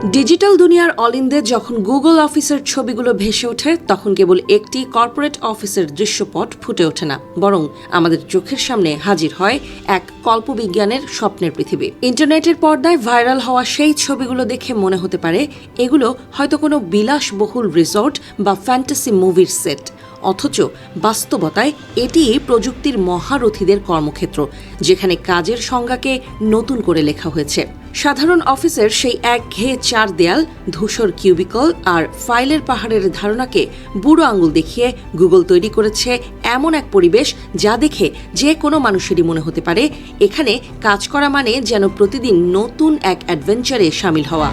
Digital দুনিয়ার অলিন্দে যখন Google অফিসের ছবিগুলো ভেসে ওঠে তখন কেবল একটি কর্পোরেট অফিসের দৃশ্যপট ফুটে ওঠে না, বরং আমাদের চোখের সামনে হাজির হয় এক কল্পবিজ্ঞানের স্বপ্নের পৃথিবী। ইন্টারনেটের পর্দায় ভাইরাল হওয়া সেই ছবিগুলো দেখে মনে হতে পারে এগুলো হয়তো কোনো বিলাসবহুল রিসর্ট বা ফ্যান্টাসি মুভির সেট, অথচ বাস্তবতায় এটি প্রযুক্তির মহারথীদের কর্মক্ষেত্র, যেখানে কাজের সংজ্ঞাকে নতুন করে লেখা হয়েছে। সাধারণ অফিসের সেই একঘেয়ে চার দেয়াল, ধূসর কিউবিকল আর ফাইলের পাহাড়ের ধারণাকে বুড়ো আঙুল দেখিয়ে গুগল তৈরি করেছে এমন এক পরিবেশ যা দেখে যে কোনো মানুষেরই মনে হতে পারে এখানে কাজ করা মানে যেন প্রতিদিন নতুন এক অ্যাডভেঞ্চারে শামিল হওয়া।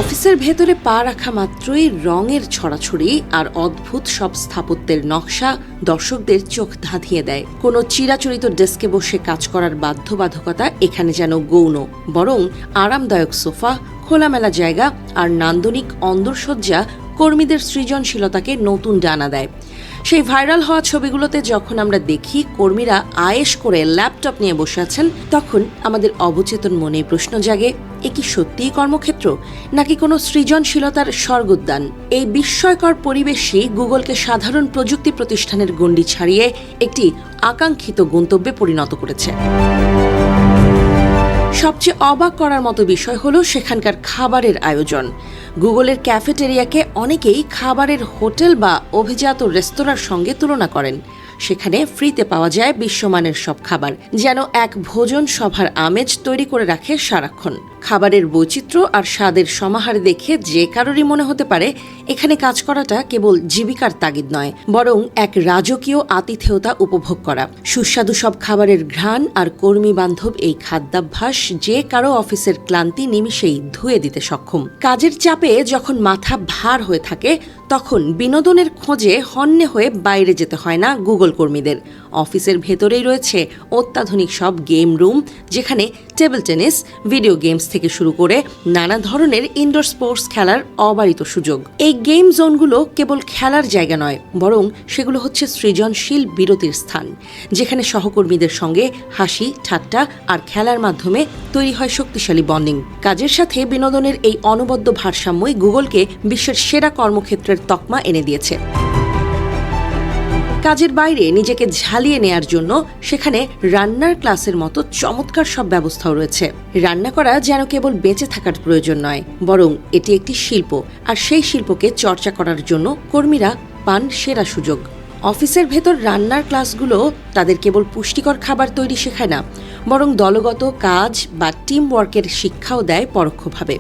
অফিসের ভেতরে পা রাখা মাত্রই রঙের ছড়াছড়ি আর অদ্ভুত সব স্থাপত্যের নকশা দর্শকদের চোখ ধাঁধিয়ে দেয়। কোনো চিরাচরিত ডেস্কে বসে কাজ করার বাধ্যবাধকতা এখানে যেন গৌণ, বরং আরামদায়ক সোফা, খোলামেলা জায়গা আর নান্দনিক অন্দরসজ্জা কর্মীদের সৃজনশীলতাকে নতুন ডানা দেয়। সেই ভাইরাল হওয়া ছবিগুলোতে যখন আমরা দেখি কর্মীরা আয়েশ করে ল্যাপটপ নিয়ে বসে আছেন, তখন আমাদের অবচেতন মনে প্রশ্ন জাগে, এ কি সত্যিই কর্মক্ষেত্র নাকি কোনো সৃজনশীলতার স্বর্গোদ্যান? এই বিস্ময়কর পরিবেশই গুগলকে সাধারণ প্রযুক্তি প্রতিষ্ঠানের গণ্ডি ছাড়িয়ে একটি আকাঙ্ক্ষিত গন্তব্যে পরিণত করেছে। সবচেয়ে অবাক করার মতো বিষয় হলো সেখানকার খাবারের আয়োজন। গুগলের ক্যাফেটেরিয়াকে অনেকেই খাবারের হোটেল বা অভিজাত রেস্তোরাঁর সঙ্গে তুলনা করেন। সেখানে ফ্রিতে পাওয়া যায় বিশ্বমানের সব খাবার, যেন এক ভোজন সভার আমেজ তৈরি করে রাখে সারাক্ষণ। খাবারের বৈচিত্র্য আর স্বাদের সমাহার দেখে যে কারোরই মনে হতে পারে এখানে কাজ করাটা কেবল জীবিকার তাগিদ নয়, বরং এক রাজকীয় আতিথেয়তা উপভোগ করা। সুস্বাদু সব খাবারের ঘ্রাণ আর কর্মী বান্ধব এই খাদ্যাভ্যাস যে কারো অফিসের ক্লান্তি নিমিষেই ধুয়ে দিতে সক্ষম। কাজের চাপে যখন মাথা ভার হয়ে থাকে তখন বিনোদনের খোঁজে হন্যে হয়ে বাইরে যেতে হয় না গুগল কর্মীদের। অফিসের ভেতরেই রয়েছে অত্যাধুনিক সব গেম রুম, যেখানে টেবিল টেনিস, ভিডিও গেমস থেকে শুরু করে নানা ধরনের ইনডোর স্পোর্টস খেলার অবারিত সুযোগ। এই গেম জোনগুলো কেবল খেলার জায়গা নয়, বরং সেগুলো হচ্ছে সৃজনশীল বিরতির স্থান, যেখানে সহকর্মীদের সঙ্গে হাসি ঠাট্টা আর খেলার মাধ্যমে তৈরি হয় শক্তিশালী বন্ডিং। কাজের সাথে বিনোদনের এই অনবদ্য ভারসাম্যই গুগলকে বিশ্বের সেরা কর্মক্ষেত্রের তকমা এনে দিয়েছে। কাজের বাইরে নিজেকে ঝালিয়ে নেয়ার জন্য সেখানে রান্নার ক্লাসের মতো চমৎকার সব ব্যবস্থাও রয়েছে। রান্না করা যেন কেবল বেঁচে থাকার প্রয়োজন নয়, বরং এটি একটি শিল্প, আর সেই শিল্পকে চর্চা করার জন্য কর্মীরা পান সেরা সুযোগ। অফিসের ভেতর রান্নার ক্লাসগুলো তাদের কেবল পুষ্টিকর খাবার তৈরি শেখায় না, বরং দলগত কাজ বা টিম ওয়ার্কের শিক্ষাও দেয় পরোক্ষভাবে।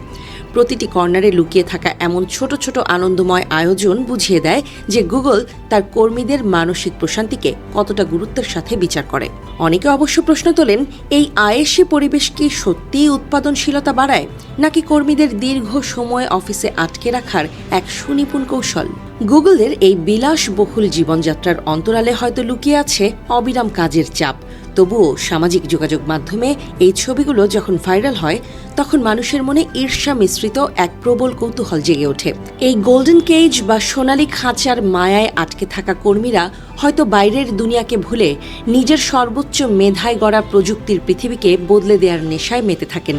প্রতিটি কর্নারে লুকিয়ে থাকা এমন ছোট ছোট আনন্দময় আয়োজন বুঝিয়ে দেয় যে গুগল তার কর্মীদের মানসিক প্রশান্তিকে কতটা গুরুত্বের সাথে বিচার করে। অনেকে অবশ্য প্রশ্ন তোলেন, এই আয়েশি পরিবেশ কি সত্যিই উৎপাদনশীলতা বাড়ায়, নাকি কর্মীদের দীর্ঘ সময় অফিসে আটকে রাখার এক সুনিপুণ কৌশল? গুগলের এই বিলাসবহুল জীবনযাত্রার অন্তরালে হয়তো লুকিয়ে আছে অবিরাম কাজের চাপ। তবুও সামাজিক যোগাযোগ মাধ্যমে এই ছবিগুলো যখন ভাইরাল হয় তখন মানুষের মনে ঈর্ষা মিশ্রিত এক প্রবল কৌতূহল জেগে ওঠে। এই গোল্ডেন কেজ বা সোনালী খাঁচার মায়ায় আটকে থাকা কর্মীরা হয়তো বাইরের দুনিয়াকে ভুলে নিজের সর্বোচ্চ মেধায় গড়া প্রযুক্তির পৃথিবীকে বদলে দেওয়ার নেশায় মেতে থাকেন।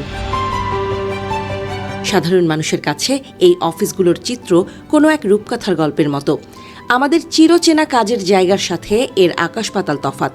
সাধারণ মানুষের কাছে এই অফিসগুলোর চিত্র কোনো এক রূপকথার গল্পের মতো। আমাদের চিরচেনা কাজের জায়গার সাথে এর আকাশ পাতাল তফাত।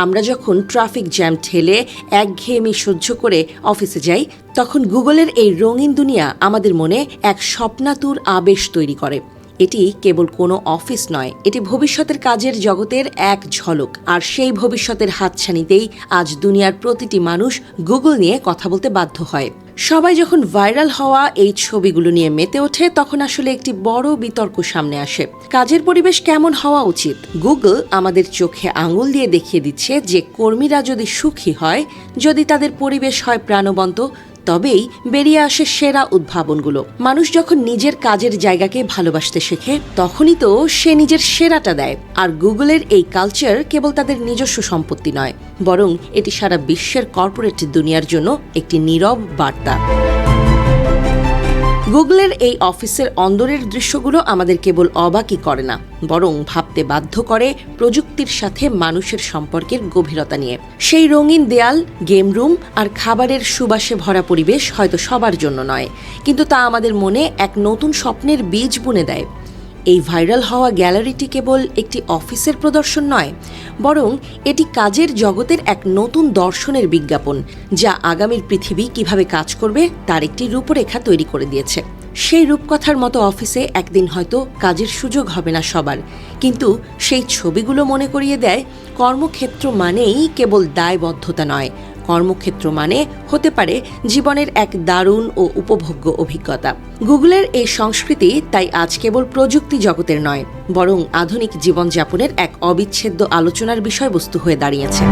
আমরা যখন ট্রাফিক জ্যাম ঠেলে একঘেয়েমি সহ্য করে অফিসে যাই, তখন গুগলের এই রঙিন দুনিয়া আমাদের মনে এক স্বপ্নাতুর আবেশ তৈরি করে। এটি কেবল কোনো অফিস নয়, এটি ভবিষ্যতের কাজের জগতের এক ঝলক। আর সেই ভবিষ্যতের হাতছানিতেই আজ দুনিয়ার প্রতিটি মানুষ গুগল নিয়ে কথা বলতে বাধ্য হয়। সবাই যখন ভাইরাল হওয়া এই ছবিগুলো নিয়ে মেতে ওঠে, তখন আসলে একটি বড় বিতর্ক সামনে আসে। কাজের পরিবেশ কেমন হওয়া উচিত? গুগল আমাদের চোখে আঙুল দিয়ে দেখিয়ে দিচ্ছে যে কর্মীরা যদি সুখী হয়, যদি তাদের পরিবেশ হয় প্রাণবন্ত, তবেই বেরিয়ে আসে সেরা উদ্ভাবনগুলো। মানুষ যখন নিজের কাজের জায়গাকে ভালোবাসতে শেখে, তখনই তো সে নিজের সেরাটা দেয়। আর গুগলের এই কালচার কেবল তাদের নিজস্ব সম্পত্তি নয়, বরং এটি সারা বিশ্বের কর্পোরেট দুনিয়ার জন্য একটি নীরব বার্তা। গুগলের এই অফিসের অন্দরের দৃশ্যগুলো আমাদের কেবল অবাকই করে না, বরং ভাবতে বাধ্য করে প্রযুক্তির সাথে মানুষের সম্পর্কের গভীরতা নিয়ে। সেই রঙিন দেয়াল, গেম রুম আর খাবারের সুবাসে ভরা পরিবেশ হয়তো সবার জন্য নয়, কিন্তু তা আমাদের মনে এক নতুন স্বপ্নের বীজ বুনে দেয়। এই ভাইরাল হওয়া গ্যালারিটি কেবল একটি অফিসের প্রদর্শন নয়, বরং এটি কাজের জগতের এক নতুন দর্শনের বিজ্ঞাপন, যা আগামীর পৃথিবী কিভাবে কাজ করবে তার একটি রূপরেখা তৈরি করে দিয়েছে। সেই রূপকথার মতো অফিসে একদিন হয়তো কাজের সুযোগ হবে না সবার, কিন্তু সেই ছবিগুলো মনে করিয়ে দেয় কর্মক্ষেত্র মানেই কেবল দায়বদ্ধতা নয়, কর্মক্ষেত্র মানে হতে পারে জীবনের এক দারুণ ও উপভোগ্য অভিজ্ঞতা। গুগলের এই সংস্কৃতি তাই আজ কেবল প্রযুক্তি জগতের নয়, বরং আধুনিক জীবনযাপনের এক অবিচ্ছেদ্য আলোচনার বিষয়বস্তু হয়ে দাঁড়িয়েছে।